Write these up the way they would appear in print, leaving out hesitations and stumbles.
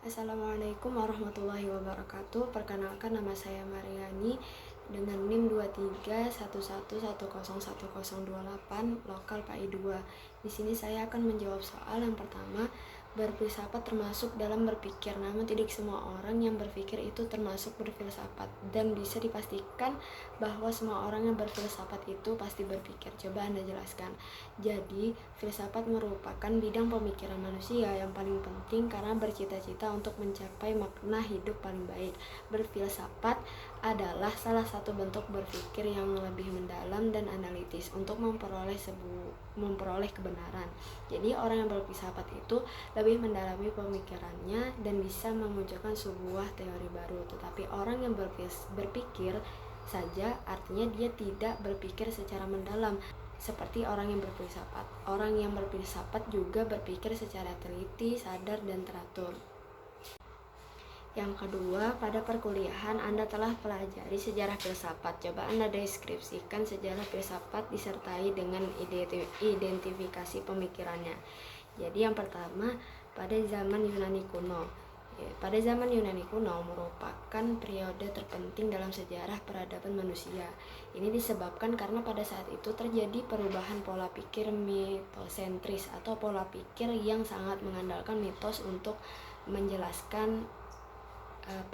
Assalamualaikum warahmatullahi wabarakatuh. Perkenalkan, nama saya Mariani dengan NIM 231111101028, lokal PAI 2. Di sini saya akan menjawab soal yang pertama. Berfilsafat termasuk dalam berpikir, namun tidak semua orang yang berpikir itu termasuk berfilsafat, dan bisa dipastikan bahwa semua orang yang berfilsafat itu pasti berpikir. Coba Anda jelaskan. Jadi, filsafat merupakan bidang pemikiran manusia yang paling penting karena bercita-cita untuk mencapai makna hidup paling baik. Berfilsafat adalah salah satu bentuk berpikir yang lebih mendalam dan analitis untuk memperoleh kebenaran. Jadi orang yang berfilsafat itu lebih mendalami pemikirannya dan bisa memunculkan sebuah teori baru. Tetapi orang yang berpikir saja artinya dia tidak berpikir secara mendalam seperti orang yang berfilsafat. Orang yang berfilsafat juga berpikir secara teliti, sadar, dan teratur. Yang kedua, pada perkuliahan Anda telah pelajari sejarah filsafat. Coba Anda deskripsikan sejarah filsafat disertai dengan identifikasi pemikirannya. Jadi yang pertama, pada zaman Yunani kuno. Pada zaman Yunani kuno merupakan periode terpenting dalam sejarah peradaban manusia. Ini disebabkan karena pada saat itu terjadi perubahan pola pikir mitosentris atau pola pikir yang sangat mengandalkan mitos untuk menjelaskan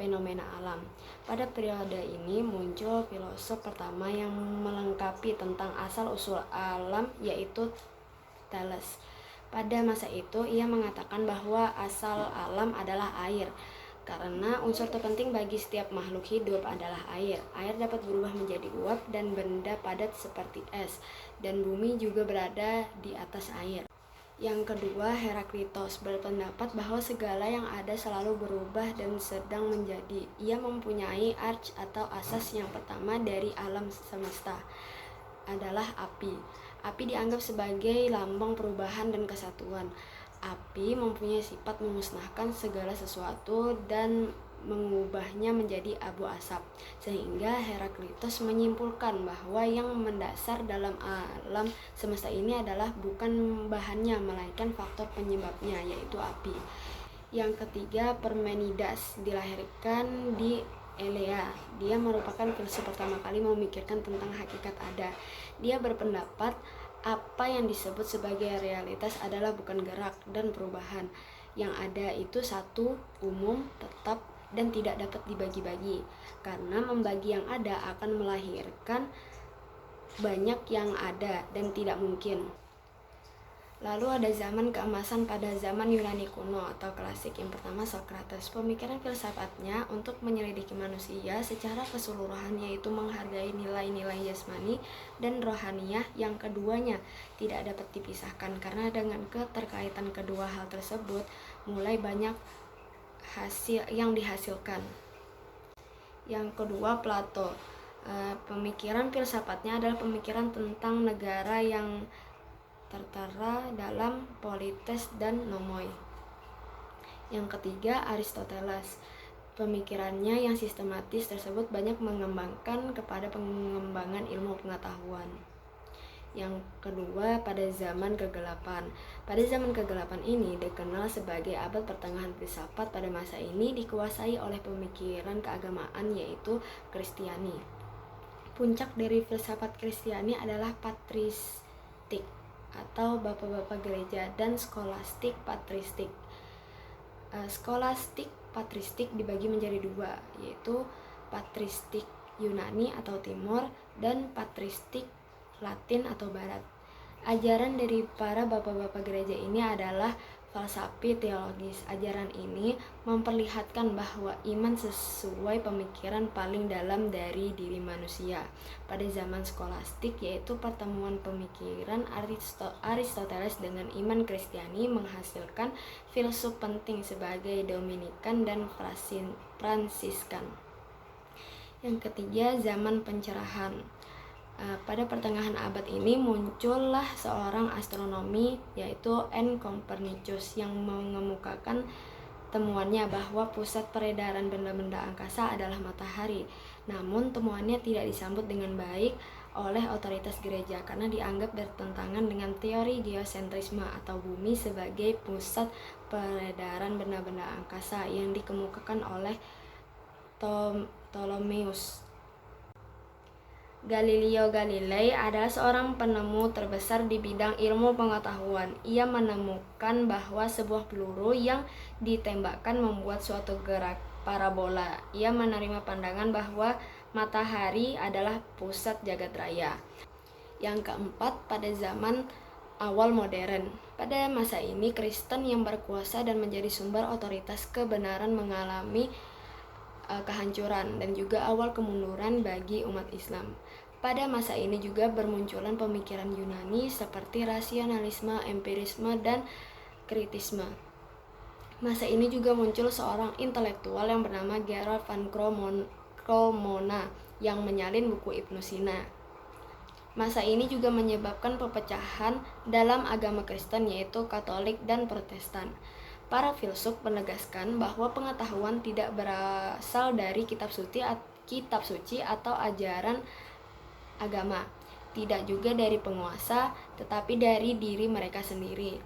fenomena alam. Pada periode ini muncul filosof pertama yang melengkapi tentang asal-usul alam, yaitu Thales. Pada masa itu ia mengatakan bahwa asal alam adalah air, karena unsur terpenting bagi setiap makhluk hidup adalah air. Air dapat berubah menjadi uap dan benda padat seperti es, dan bumi juga berada di atas air. Yang kedua, Heraklitos berpendapat bahwa segala yang ada selalu berubah dan sedang menjadi. Ia mempunyai arch atau asas yang pertama dari alam semesta adalah api. Api dianggap sebagai lambang perubahan dan kesatuan. Api mempunyai sifat memusnahkan segala sesuatu dan mengubahnya menjadi abu asap, sehingga Heraklitos menyimpulkan bahwa yang mendasar dalam alam semesta ini adalah bukan bahannya melainkan faktor penyebabnya, yaitu api. Yang ketiga, Parmenides dilahirkan di Elea. Dia merupakan filsuf pertama kali memikirkan tentang hakikat ada. Dia berpendapat apa yang disebut sebagai realitas adalah bukan gerak dan perubahan. Yang ada itu satu, umum, tetap, dan tidak dapat dibagi-bagi, karena membagi yang ada akan melahirkan banyak yang ada dan tidak mungkin. Lalu ada zaman keemasan pada zaman Yunani kuno atau klasik. Yang pertama, Socrates. Pemikiran filsafatnya untuk menyelidiki manusia secara keseluruhan, yaitu menghargai nilai-nilai jasmani dan rohaniyah yang keduanya tidak dapat dipisahkan, karena dengan keterkaitan kedua hal tersebut mulai banyak hasil yang dihasilkan. Yang kedua, Plato. Pemikiran filsafatnya adalah pemikiran tentang negara yang tertera dalam Polites dan Nomoi. Yang ketiga, Aristoteles. Pemikirannya yang sistematis tersebut banyak mengembangkan kepada pengembangan ilmu pengetahuan. Yang kedua, pada zaman kegelapan. Pada zaman kegelapan ini dikenal sebagai abad pertengahan filsafat. Pada masa ini dikuasai oleh pemikiran keagamaan, yaitu Kristiani. Puncak dari filsafat Kristiani adalah patristik atau bapak-bapak gereja dan skolastik patristik. Skolastik patristik dibagi menjadi dua, yaitu patristik Yunani atau Timur dan patristik Latin atau Barat. Ajaran dari para bapak-bapak gereja ini adalah falsafi teologis. Ajaran ini memperlihatkan bahwa iman sesuai pemikiran paling dalam dari diri manusia. Pada zaman skolastik, yaitu pertemuan pemikiran Aristoteles dengan iman Kristiani, menghasilkan filsuf penting sebagai Dominikan dan Fransiskan. Yang ketiga, zaman pencerahan. Pada pertengahan abad ini muncullah seorang astronomi, yaitu N. Copernicus, yang mengemukakan temuannya bahwa pusat peredaran benda-benda angkasa adalah matahari. Namun temuannya tidak disambut dengan baik oleh otoritas gereja karena dianggap bertentangan dengan teori geosentrisme atau bumi sebagai pusat peredaran benda-benda angkasa yang dikemukakan oleh Ptolemeus. Galileo Galilei adalah seorang penemu terbesar di bidang ilmu pengetahuan. Ia menemukan bahwa sebuah peluru yang ditembakkan membuat suatu gerak parabola. Ia menerima pandangan bahwa matahari adalah pusat jagat raya. Yang keempat, pada zaman awal modern. Pada masa ini, Kristen yang berkuasa dan menjadi sumber otoritas kebenaran mengalami kehancuran dan juga awal kemunduran bagi umat Islam. Pada masa ini juga bermunculan pemikiran Yunani seperti rasionalisme, empirisme, dan kritisme. Masa ini juga muncul seorang intelektual yang bernama Gerard van Cremona yang menyalin buku Ibnu Sina. Masa ini juga menyebabkan perpecahan dalam agama Kristen yaitu Katolik dan Protestan. Para filsuf menegaskan bahwa pengetahuan tidak berasal dari kitab suci atau ajaran agama, tidak juga dari penguasa, tetapi dari diri mereka sendiri.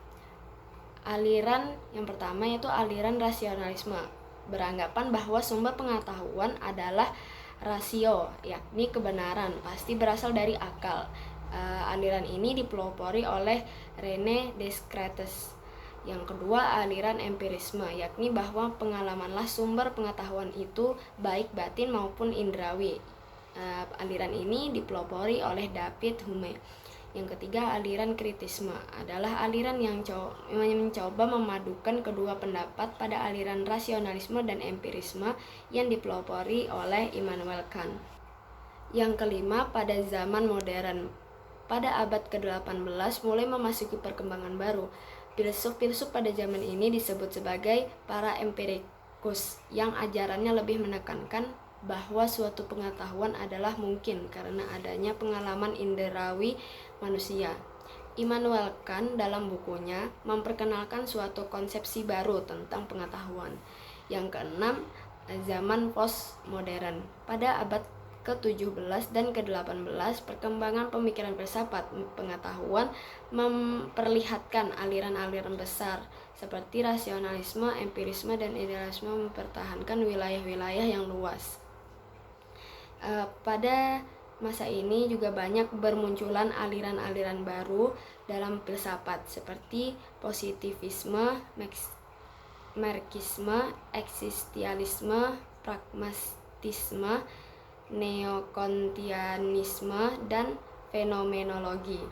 Aliran yang pertama yaitu aliran rasionalisme, beranggapan bahwa sumber pengetahuan adalah rasio, yakni kebenaran, pasti berasal dari akal. Aliran ini dipelopori oleh René Descartes. Yang kedua, aliran empirisme, yakni bahwa pengalamanlah sumber pengetahuan itu baik batin maupun indrawi. Aliran ini dipelopori oleh David Hume. Yang ketiga, aliran kritisme adalah aliran yang mencoba memadukan kedua pendapat pada aliran rasionalisme dan empirisme yang dipelopori oleh Immanuel Kant. Yang kelima, pada zaman modern. Pada abad ke-18 mulai memasuki perkembangan baru. Filsuf-filsuf pada zaman ini disebut sebagai para empirikus yang ajarannya lebih menekankan bahwa suatu pengetahuan adalah mungkin karena adanya pengalaman indrawi manusia. Immanuel Kant dalam bukunya memperkenalkan suatu konsepsi baru tentang pengetahuan. Yang keenam, zaman postmodern. Pada abad ke-17 dan ke-18, perkembangan pemikiran filsafat pengetahuan memperlihatkan aliran-aliran besar seperti rasionalisme, empirisme, dan idealisme mempertahankan wilayah-wilayah yang luas. Pada masa ini juga banyak bermunculan aliran-aliran baru dalam filsafat seperti positivisme, marxisme, eksistensialisme, pragmatisme, neokantianisme, dan fenomenologi.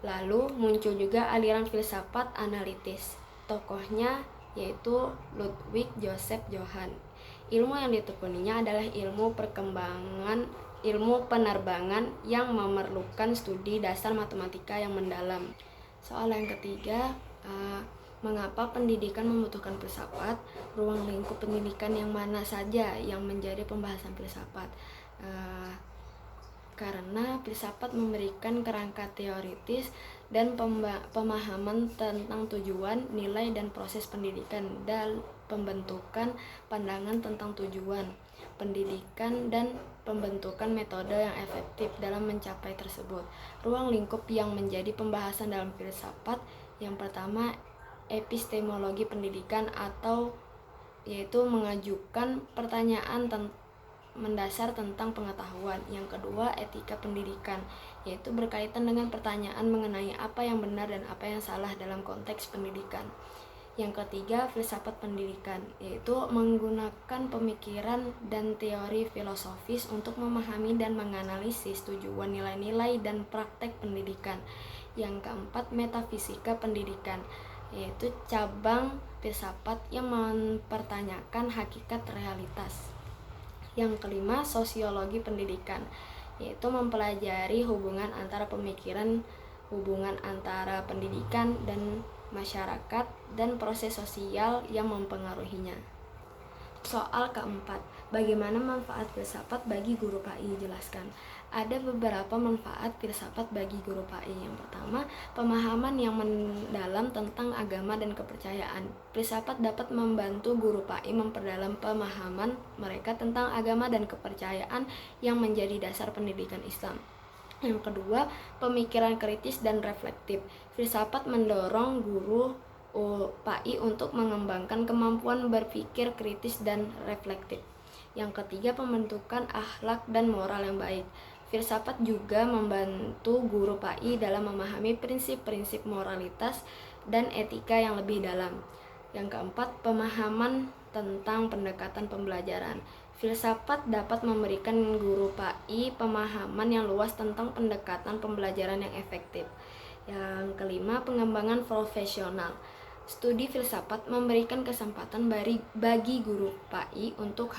Lalu muncul juga aliran filsafat analitis. Tokohnya yaitu Ludwig Joseph Johann. Ilmu yang ditekuninya adalah ilmu penerbangan yang memerlukan studi dasar matematika yang mendalam. Soal yang ketiga, mengapa pendidikan membutuhkan filsafat? Ruang lingkup pendidikan yang mana saja yang menjadi pembahasan filsafat? Karena filsafat memberikan kerangka teoritis dan pemahaman tentang tujuan, nilai, dan proses pendidikan dan pembentukan pandangan tentang tujuan pendidikan dan pembentukan metode yang efektif dalam mencapai tersebut. Ruang lingkup yang menjadi pembahasan dalam filsafat, yang pertama epistemologi pendidikan atau yaitu mengajukan pertanyaan mendasar tentang pengetahuan. Yang kedua, etika pendidikan, yaitu berkaitan dengan pertanyaan mengenai apa yang benar dan apa yang salah dalam konteks pendidikan. Yang ketiga, filsafat pendidikan, yaitu menggunakan pemikiran dan teori filosofis untuk memahami dan menganalisis tujuan, nilai-nilai, dan praktek pendidikan. Yang keempat, metafisika pendidikan, yaitu cabang filsafat yang mempertanyakan hakikat realitas. Yang kelima, sosiologi pendidikan, yaitu mempelajari hubungan antara pemikiran, hubungan antara pendidikan dan masyarakat, dan proses sosial yang mempengaruhinya. Soal keempat, bagaimana manfaat filsafat bagi guru PAI? Jelaskan. Ada beberapa manfaat filsafat bagi guru PAI. Yang pertama, pemahaman yang mendalam tentang agama dan kepercayaan. Filsafat dapat membantu guru PAI memperdalam pemahaman mereka tentang agama dan kepercayaan yang menjadi dasar pendidikan Islam. Yang kedua, pemikiran kritis dan reflektif. Filsafat mendorong guru PAI untuk mengembangkan kemampuan berpikir kritis dan reflektif. Yang ketiga, pembentukan akhlak dan moral yang baik. Filsafat juga membantu guru PAI dalam memahami prinsip-prinsip moralitas dan etika yang lebih dalam. Yang keempat, pemahaman tentang pendekatan pembelajaran. Filsafat dapat memberikan guru PAI pemahaman yang luas tentang pendekatan pembelajaran yang efektif. Yang kelima, pengembangan profesional. Studi filsafat memberikan kesempatan bagi guru PAI untuk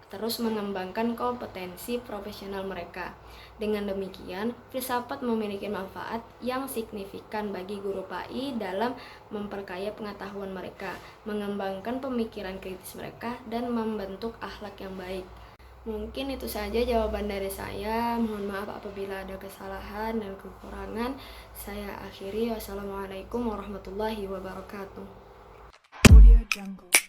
terus mengembangkan kompetensi profesional mereka. Dengan demikian, filsafat memiliki manfaat yang signifikan bagi guru PAI dalam memperkaya pengetahuan mereka, mengembangkan pemikiran kritis mereka, dan membentuk akhlak yang baik. Mungkin itu saja jawaban dari saya. Mohon maaf apabila ada kesalahan dan kekurangan. Saya akhiri. Wassalamualaikum warahmatullahi wabarakatuh. Audio Jungle.